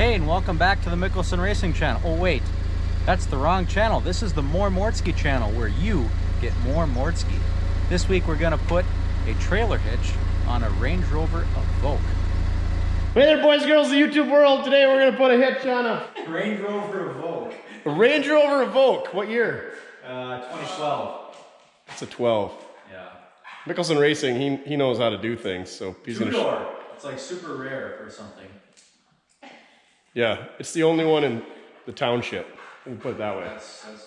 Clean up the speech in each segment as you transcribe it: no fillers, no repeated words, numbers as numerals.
Hey, and welcome back to the Mickelson Racing channel. Oh wait, that's the wrong channel. This is the More Mortske channel where you get more Mortske. This week we're gonna put a trailer hitch on a Range Rover Evoque. Hey there, boys and girls of the YouTube world. Today we're gonna put a hitch on a Range Rover Evoque. A Range Rover Evoque. What year? 2012. It's a 12. Yeah. Mickelson Racing, he knows how to do things, so he's gonna. Two-door. It's like super rare or something. Yeah, it's the only one in the township. Let me put it that way.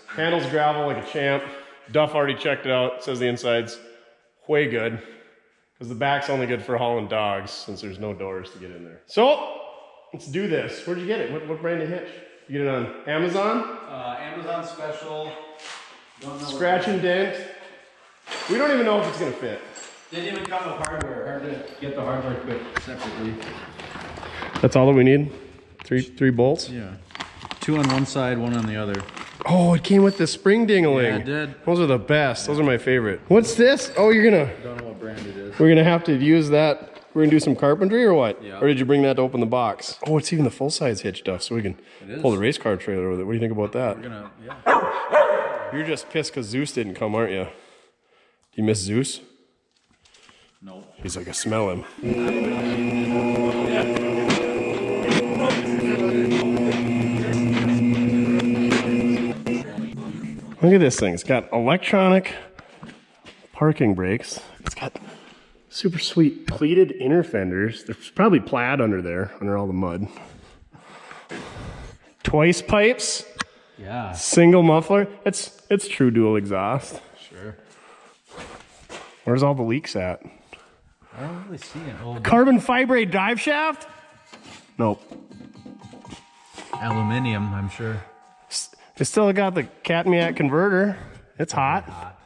Handles gravel like a champ. Duff already checked it out. Says the inside's way good. Because the back's only good for hauling dogs since there's no doors to get in there. So, let's do this. Where'd you get it? What brand of hitch? You get it on Amazon? Amazon special. Don't know Scratch and dent. We don't even know if it's gonna fit. Didn't even come with hardware. Hard to get the hardware quick separately. That's all that we need? Three bolts? Yeah. Two on one side, one on the other. Oh, it came with the spring ding-a-ling. Yeah, it did. Those are the best. Those are my favorite. What's this? Oh, you're gonna... Don't know what brand it is. We're gonna have to use that. We're gonna do some carpentry or what? Yeah. Or did you bring that to open the box? Oh, it's even the full-size hitch stuff, so we can pull the race car trailer with it. What do you think about that? We're gonna, yeah. You're just pissed because Zeus didn't come, aren't you? Do you miss Zeus? No. He's like, I smell him. Look at this thing. It's got electronic parking brakes. It's got super sweet pleated inner fenders. There's probably plaid under there, under all the mud. Twice pipes. Yeah. Single muffler. It's true dual exhaust. Sure. Where's all the leaks at? I don't really see it. Oh, Carbon fiber drive shaft? Nope. aluminium, I'm sure. It's still got the Cadmium converter. It's hot.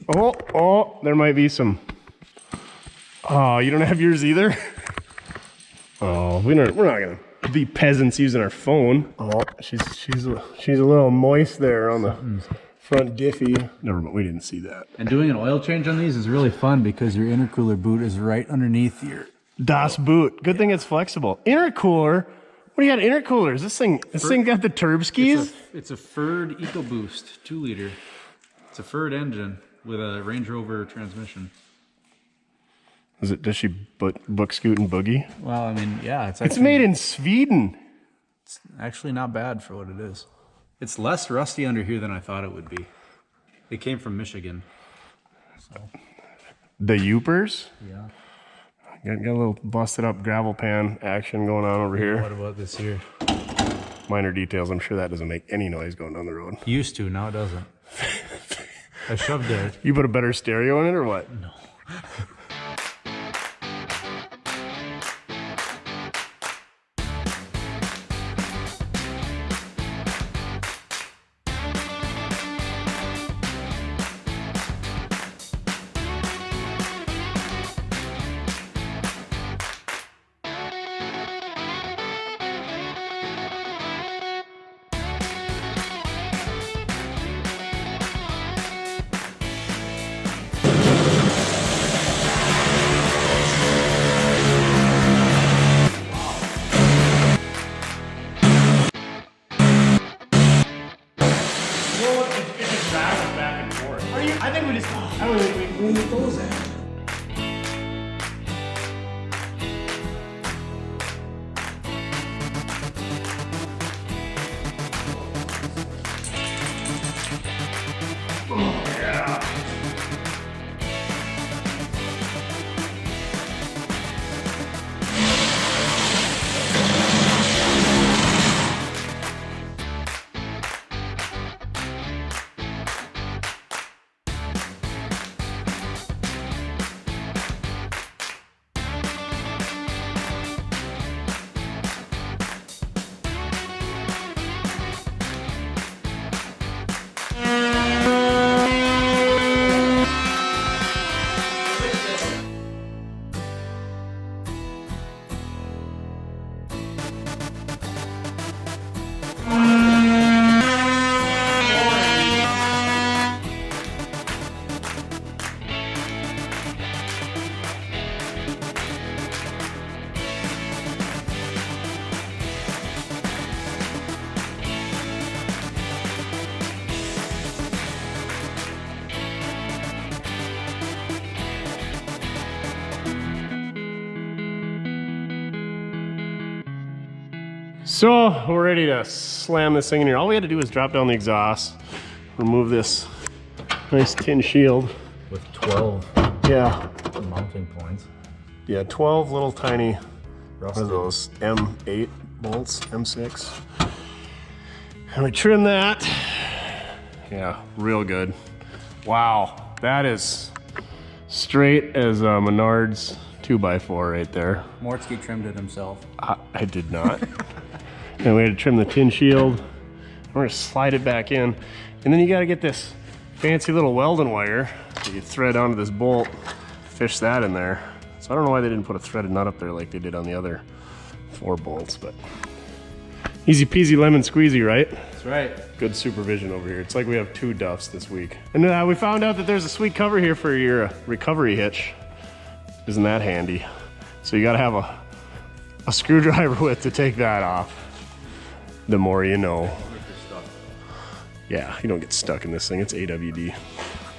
Oh, there might be some. Oh, you don't have yours either? Oh, we're not gonna be peasants using our phone. Oh, she's a little moist there on the front diffie. Never mind, we didn't see that. And doing an oil change on these is really fun because your intercooler boot is right underneath your Das boot. Good thing it's flexible. Intercooler. What do you got? Intercoolers. This thing got the turb skis. It's a Ferd EcoBoost 2 liter. It's a Ferd engine with a Range Rover transmission. Does she book scoot and boogie? Well, I mean, yeah, It's made in Sweden. It's actually not bad for what it is. It's less rusty under here than I thought it would be. It came from Michigan. So. The Youpers? Yeah. Got a little busted up gravel pan action going on over here. What about this here? Minor details. I'm sure that doesn't make any noise going down the road. Used to, now it doesn't. I shoved it. You put a better stereo in it or what? No. So we're ready to slam this thing in here. All we had to do was drop down the exhaust, remove this nice tin shield. With 12 mounting points. Yeah, 12 little tiny, what are those, M8 bolts, M6. And we trim that. Yeah, real good. Wow, that is straight as Menard's 2x4 right there. Mortske trimmed it himself. I did not. And we had to trim the tin shield. We're gonna slide it back in. And then you gotta get this fancy little welding wire that you thread onto this bolt, fish that in there. So I don't know why they didn't put a threaded nut up there like they did on the other 4 bolts, but easy peasy lemon squeezy, right? That's right. Good supervision over here. It's like we have 2 Duffs this week. And we found out that there's a sweet cover here for your recovery hitch. Isn't that handy? So you gotta have a screwdriver width to take that off. The more you know. Yeah, you don't get stuck in this thing. It's AWD.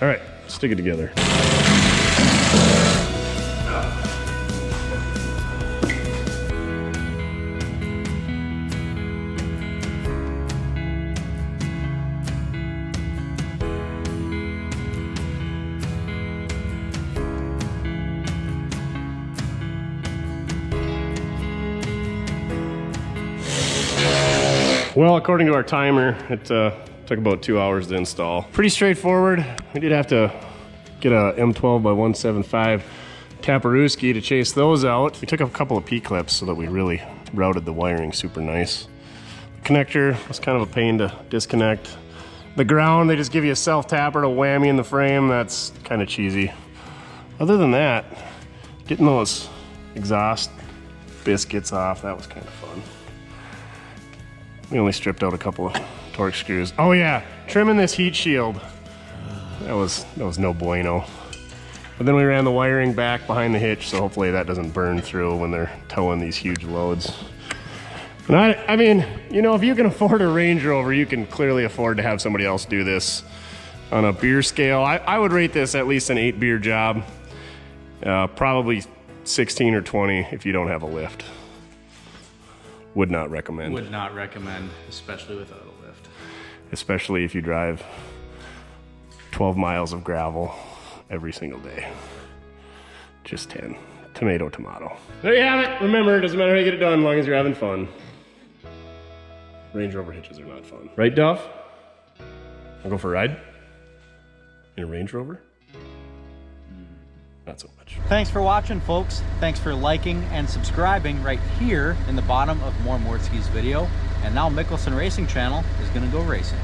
All right, stick it together. Well, according to our timer, it took about 2 hours to install. Pretty straightforward. We did have to get a M12 by 175 Taparuski to chase those out. We took a couple of P-clips so that we really routed the wiring super nice. The connector was kind of a pain to disconnect. The ground, they just give you a self-tapper to whammy in the frame. That's kind of cheesy. Other than that, getting those exhaust biscuits off, that was kind of fun. We only stripped out a couple of torque screws. Oh yeah, trimming this heat shield. That was no bueno. But then we ran the wiring back behind the hitch, so hopefully that doesn't burn through when they're towing these huge loads. And I mean, you know, if you can afford a Range Rover, you can clearly afford to have somebody else do this. On a beer scale, I would rate this at least an 8 beer job. Probably 16 or 20 if you don't have a lift. Would not recommend. Would not recommend, especially without a lift. Especially if you drive 12 miles of gravel every single day. Just 10. Tomato, tomato. There you have it. Remember, it doesn't matter how you get it done, as long as you're having fun. Range Rover hitches are not fun. Right, Duff? I'll go for a ride? In a Range Rover? Not so much. Thanks for watching, folks. Thanks for liking and subscribing right here in the bottom of more Mortske's video. And now Mickelson Racing Channel is going to go racing.